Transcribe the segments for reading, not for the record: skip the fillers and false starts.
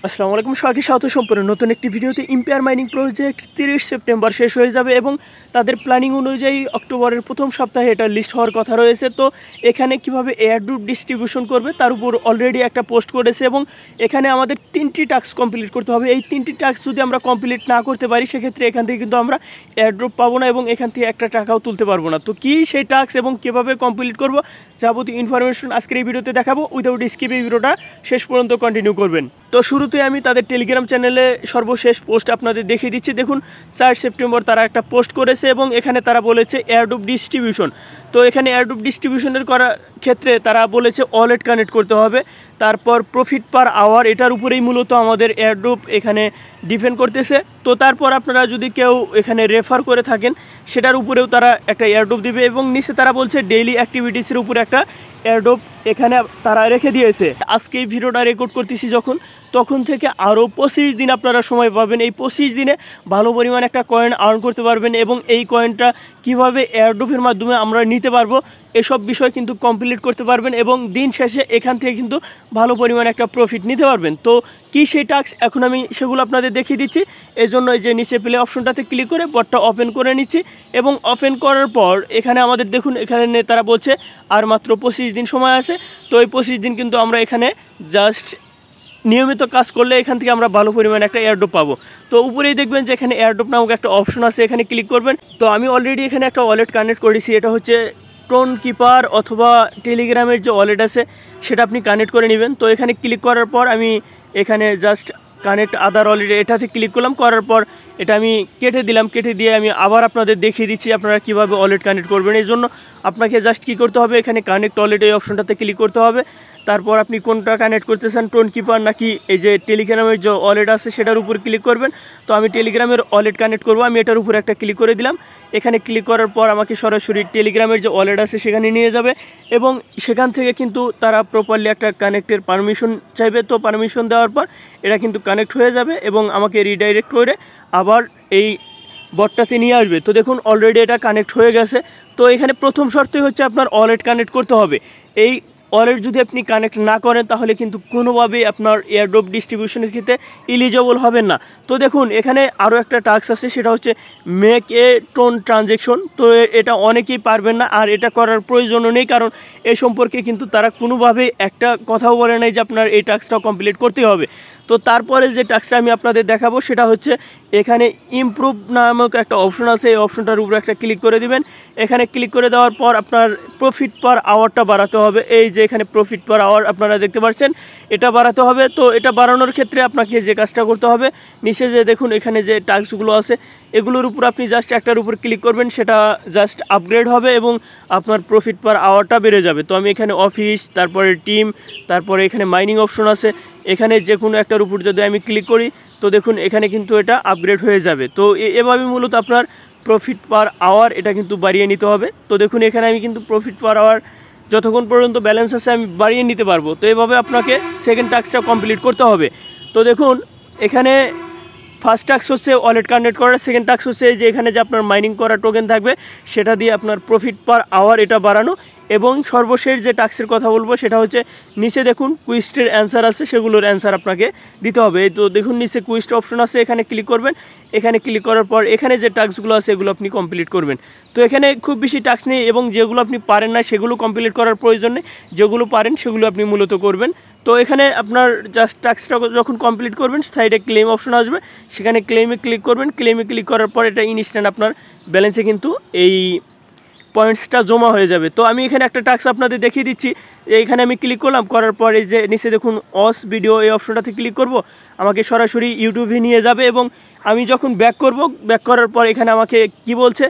আসসালামু আলাইকুম, সবাইকে স্বাগত সম্পূর্ণ নতুন একটি ভিডিওতে। ইম্পেয়ার মাইনিং প্রজেক্ট 30 সেপ্টেম্বর শেষ হয়ে যাবে এবং তাদের প্ল্যানিং অনুযায়ী অক্টোবরের প্রথম সপ্তাহে এটা লিস্ট হওয়ার কথা রয়েছে। তো এখানে কিভাবে এয়ারড্রপ ডিস্ট্রিবিউশন করবে তার উপর অলরেডি একটা পোস্ট করেছে এবং এখানে আমাদের 3টি টাস্ক কমপ্লিট করতে হবে। এই 3টি টাস্ক যদি আমরা কমপ্লিট না করতে পারি সেক্ষেত্রে এখান থেকে কিন্তু আমরা এয়ারড্রপ পাবো না এবং এখান থেকে একটা টাকাও তুলতে পারবো না। তো কি সেই টাস্ক এবং কীভাবে কমপ্লিট করব যাবতীয় ইনফরমেশন আজকের এই ভিডিওতে দেখাবো। উইদাউট স্কিপ এই ভিডিওটা শেষ পর্যন্ত কন্টিনিউ করবেন। তো শুরুতে আমি তাদের টেলিগ্রাম চ্যানেলে সর্বশেষ পোস্ট আপনাদের দেখিয়ে দিচ্ছি। দেখুন 4 সেপ্টেম্বর তারা একটা পোস্ট করেছে এবং এখানে তারা বলেছে এয়ারড্রপ ডিস্ট্রিবিউশন। তো এখানে এয়ারড্রপ ডিস্ট্রিবিউশনের করার ক্ষেত্রে তারা বলেছে ওয়ালেট কানেক্ট করতে হবে, তারপর প্রফিট পার আওয়ার, এটার উপরেই মূলত আমাদের এয়ারড্রপ এখানে ডিপেন্ড করতেছে। তো তারপর আপনারা যদি কেউ এখানে রেফার করে থাকেন সেটার উপরেও তারা একটা এয়ারড্রপ দিবে এবং নিচে তারা বলছে ডেইলি অ্যাক্টিভিটিসের উপরে একটা এয়ারড্রপ এখানে তারা রেখে দিয়েছে। আজকে এই ভিডিওটা রেকর্ড করতেছি তখন থেকে আরও 25 দিন আপনারা সময় পাবেন। এই 25 দিনে ভালো পরিমাণ একটা কয়েন আর্ন করতে পারবেন এবং এই কয়েনটা কিভাবে এয়ারড্রপের মাধ্যমে আমরা নিতে পারবো এসব বিষয় কিন্তু কমপ্লিট করতে পারবেন এবং দিন শেষে এখান থেকে কিন্তু ভালো পরিমাণ একটা প্রফিট নিতে পারবেন। তো কি সেই টাস্ক এখন আমি সেগুলো আপনাদের দেখিয়ে দিচ্ছি। এই জন্য এই যে নিচে প্লে অপশনটাতে ক্লিক করে বটটা ওপেন করে নিচ্ছি এবং ওপেন করার পর এখানে আমাদের দেখুন এখানে তারা বলছে আর মাত্র 25 দিন সময় আছে। তো এই 25 দিন কিন্তু আমরা এখানে জাস্ট নিয়মিত কাজ করলে এখান থেকে আমরা ভালো পরিমাণে একটা এয়ারড্রপ পাবো। তো উপরেই দেখবেন যে এখানে এয়ারড্রপ নামক একটা অপশন আছে, এখানে ক্লিক করবেন। তো আমি অলরেডি এখানে একটা ওয়ালেট কানেক্ট করেছি, এটা হচ্ছে টোন কিপার অথবা টেলিগ্রামের যে ওয়ালেট আছে সেটা আপনি কানেক্ট করে নেবেন। তো এখানে ক্লিক করার পর আমি এখানে জাস্ট কানেক্ট আদার ওয়ালেট এটাতে ক্লিক করলাম, করার পর এটা আমি কেটে দিলাম। কেটে দিয়ে আমি আবার আপনাদের দেখিয়ে দিচ্ছি আপনারা কীভাবে ওয়ালেট কানেক্ট করবেন। এই জন্য আপনাকে জাস্ট কী করতে হবে, এখানে কানেক্ট ওয়ালেট এই অপশনটাতে ক্লিক করতে হবে। তারপর আপনি কোনটা কানেক্ট করতেছেন, টোন কিপার নাকি এই যে টেলিগ্রামের যে ওয়ালেট আছে সেটার উপর ক্লিক করবেন। তো আমি টেলিগ্রামের ওয়ালেট কানেক্ট করব, আমি এটার উপর একটা ক্লিক করে দিলাম। এখানে ক্লিক করার পর আমাকে সরাসরি টেলিগ্রামের যে ওয়ালেট আছে সেখানে নিয়ে যাবে এবং সেখান থেকে কিন্তু তারা প্রপারলি একটা কানেক্টের পারমিশন চাইবে। তো পারমিশন দেওয়ার পর এটা কিন্তু কানেক্ট হয়ে যাবে এবং আমাকে রিডাইরেক্ট করে আবার এই বটটাতে নিয়ে আসবে। তো দেখুন অলরেডি এটা কানেক্ট হয়ে গেছে। তো এখানে প্রথম শর্তই হচ্ছে আপনার ওয়ালেট কানেক্ট করতে হবে। এই ওয়ালেট যদি আপনি কানেক্ট না করেন তাহলে কিন্তু কোনোভাবেই আপনার এয়ারড্রপ ডিস্ট্রিবিউশনের ক্ষেত্রে এলিজিবল হবেন না। তো দেখুন এখানে আরও একটা টাস্ক আছে, সেটা হচ্ছে মেক এ টোন ট্রানজ্যাকশন। তো এটা অনেকেই পারবেন না আর এটা করার প্রয়োজনও নেই, কারণ এ সম্পর্কে কিন্তু তারা কোনোভাবেই একটা কথাও বলে নাই যে আপনার এই টাস্কটা কমপ্লিট করতে হবে। তো তারপরে যে টাস্কটা আমি আপনাদের দেখাবো সেটা হচ্ছে এখানে ইমপ্রুভ নামক একটা অপশন আছে, এই অপশনটার উপরে একটা ক্লিক করে দিবেন। এখানে ক্লিক করে দেওয়ার পর আপনার প্রফিট পার আওয়ারটা বাড়াতে হবে। এই যে এখানে প্রফিট পার আওয়ার আপনারা দেখতে পাচ্ছেন, এটা বাড়াতে হবে। তো এটা বাড়ানোর ক্ষেত্রে আপনাকে যে কাজটা করতে হবে, নিচে যে দেখুন এখানে যে টাস্কগুলো আছে এগুলোর উপর আপনি জাস্ট একটার উপর ক্লিক করবেন, সেটা জাস্ট আপগ্রেড হবে এবং আপনার প্রফিট পার আওয়ারটা বেড়ে যাবে। তো আমি এখানে অফিস, তারপরে টিম, তারপরে এখানে মাইনিং অপশন আছে, এখানে যে কোনো একটার উপর যদি আমি ক্লিক করি তো দেখুন এখানে কিন্তু এটা আপগ্রেড হয়ে যাবে। তো এভাবে মূলত আপনার প্রফিট পার আওয়ার এটা কিন্তু বাড়িয়ে নিতে হবে। তো দেখুন এখানে আমি কিন্তু প্রফিট পার আওয়ার যতক্ষণ পর্যন্ত ব্যালেন্স আছে আমি বাড়িয়ে নিতে পারবো। তো এভাবে আপনাকে সেকেন্ড টাস্কটা কমপ্লিট করতে হবে। তো দেখুন এখানে ফার্স্ট টাস্ক হচ্ছে ওয়ালেট কানেক্ট করার, সেকেন্ড টাস্ক হচ্ছে যে এখানে যে আপনার মাইনিং করা টোকেন থাকবে সেটা দিয়ে আপনার প্রফিট পার আওয়ার এটা বাড়ানো, এবং সর্বশেষ যে টাস্কের কথা বলবো সেটা হচ্ছে নিচে দেখুন কুইস্টের অ্যান্সার আছে, সেগুলোর অ্যান্সার আপনাকে দিতে হবে। তো দেখুন নিচে কুইস্ট অপশন আছে, এখানে ক্লিক করবেন। এখানে ক্লিক করার পর এখানে যে টাস্কগুলো আছে এগুলো আপনি কমপ্লিট করবেন। তো এখানে খুব বেশি টাস্ক নেই এবং যেগুলো আপনি পারেন না সেগুলো কমপ্লিট করার প্রয়োজন নেই, যেগুলো পারেন সেগুলো আপনি মূলত করবেন। তো এখানে আপনার জাস্ট টাস্কটা যখন কমপ্লিট করবেন সাইডে ক্লেম অপশন আসবে, সেখানে ক্লেমে ক্লিক করবেন। ক্লেমে ক্লিক করার পর এটা ইনস্ট্যান্ট আপনার ব্যালেন্সে কিন্তু এই পয়েন্টসটা জমা হয়ে যাবে। তো আমি এখানে একটা টাস্ক আপনাদের দেখিয়ে দিচ্ছি। এইখানে আমি ক্লিক করলাম, করার পর এই যে নিচে দেখুন অস ভিডিও এই অপশনটাতে ক্লিক করব, আমাকে সরাসরি ইউটিউবে নিয়ে যাবে এবং আমি যখন ব্যাক করব, ব্যাক করার পর এখানে আমাকে কি বলছে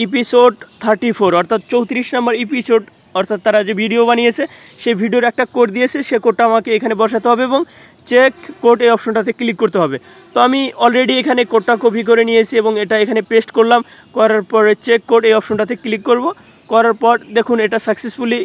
এপিসোড 34 অর্থাৎ 34 নম্বর এপিসোড, অর্থাৎ তারা যে ভিডিও বানিয়েছে সেই ভিডিওর একটা কোড দিয়েছে, সে কোডটা আমাকে এখানে বসাতে হবে এবং চেক কোড এই অপশনটাতে ক্লিক করতে হবে। তো আমি অলরেডি এখানে কোডটা কপি করে নিয়েছি এবং এটা এখানে পেস্ট করলাম, করার পরে চেক কোড এই অপশনটাতে ক্লিক করব। করার পর দেখুন এটা সাকসেসফুলি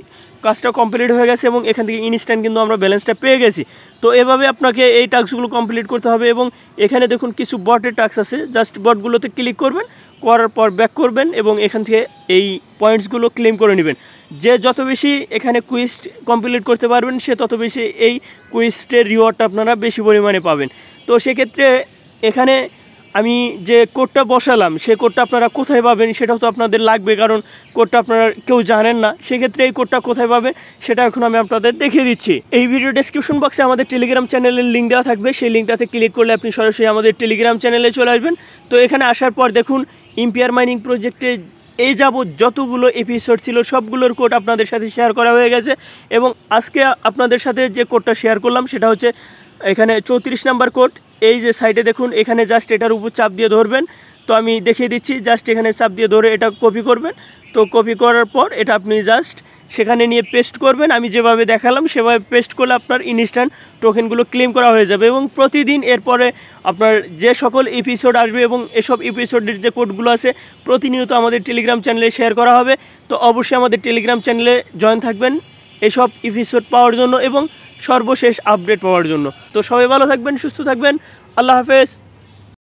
কাজটা কমপ্লিট হয়ে গেছে এবং এখান থেকে ইনস্ট্যান্ট কিন্তু আমরা ব্যালেন্সটা পেয়ে গেছি। তো এভাবে আপনাকে এই টাস্কগুলো কমপ্লিট করতে হবে এবং এখানে দেখুন কিছু বটের টাস্ক আছে, জাস্ট বটগুলোতে ক্লিক করবেন, করার পর ব্যাক করবেন এবং এখান থেকে এই পয়েন্টসগুলো ক্লেম করে নেবেন। যে যত বেশি এখানে কুইজ কমপ্লিট করতে পারবেন সে তত বেশি এই কুইজের রিওয়ার্ডটা আপনারা বেশি পরিমাণে পাবেন। তো সেক্ষেত্রে এখানে আমি যে কোডটা বসালাম সে কোডটা আপনারা কোথায় পাবেন সেটাও তো আপনাদের লাগবে, কারণ কোডটা আপনারা কেউ জানেন না। সেক্ষেত্রে এই কোডটা কোথায় পাবেন সেটা এখন আমি আপনাদের দেখিয়ে দিচ্ছি। এই ভিডিও ডেসক্রিপশন বক্সে আমাদের টেলিগ্রাম চ্যানেলের লিঙ্ক দেওয়া থাকবে, সেই লিঙ্কটাতে ক্লিক করলে আপনি সরাসরি আমাদের টেলিগ্রাম চ্যানেলে চলে আসবেন। তো এখানে আসার পর দেখুন ইম্পিয়ার মাইনিং প্রজেক্টে এই যাবৎ যতগুলো এপিসোড ছিল সবগুলোর কোড আপনাদের সাথে শেয়ার করা হয়ে গেছে, এবং আজকে আপনাদের সাথে যে কোডটা শেয়ার করলাম সেটা হচ্ছে এখানে 34 নাম্বার কোড। এই যে সাইডে দেখুন এখানে জাস্ট এটার উপর চাপ দিয়ে ধরবেন। তো আমি দেখিয়ে দিচ্ছি, জাস্ট এখানে চাপ দিয়ে ধরে এটা কপি করবেন। তো কপি করার পর এটা আপনি জাস্ট সেখানে নিয়ে পেস্ট করবেন। আমি যেভাবে দেখালাম সেভাবে পেস্ট করলে আপনার ইনস্ট্যান্ট টোকেনগুলো ক্লেম করা হয়ে যাবে, এবং প্রতিদিন এরপরে আপনার যে সকল এপিসোড আসবে এবং এসব এপিসোডের যে কোডগুলো আছে প্রতিনিয়ত আমাদের টেলিগ্রাম চ্যানেলে শেয়ার করা হবে। তো অবশ্যই আমাদের টেলিগ্রাম চ্যানেলে জয়েন থাকবেন এসব এপিসোড পাওয়ার জন্য এবং সর্বশেষ আপডেট পাওয়ার জন্য। তো সবাই ভালো থাকবেন, সুস্থ থাকবেন, আল্লাহ হাফেজ।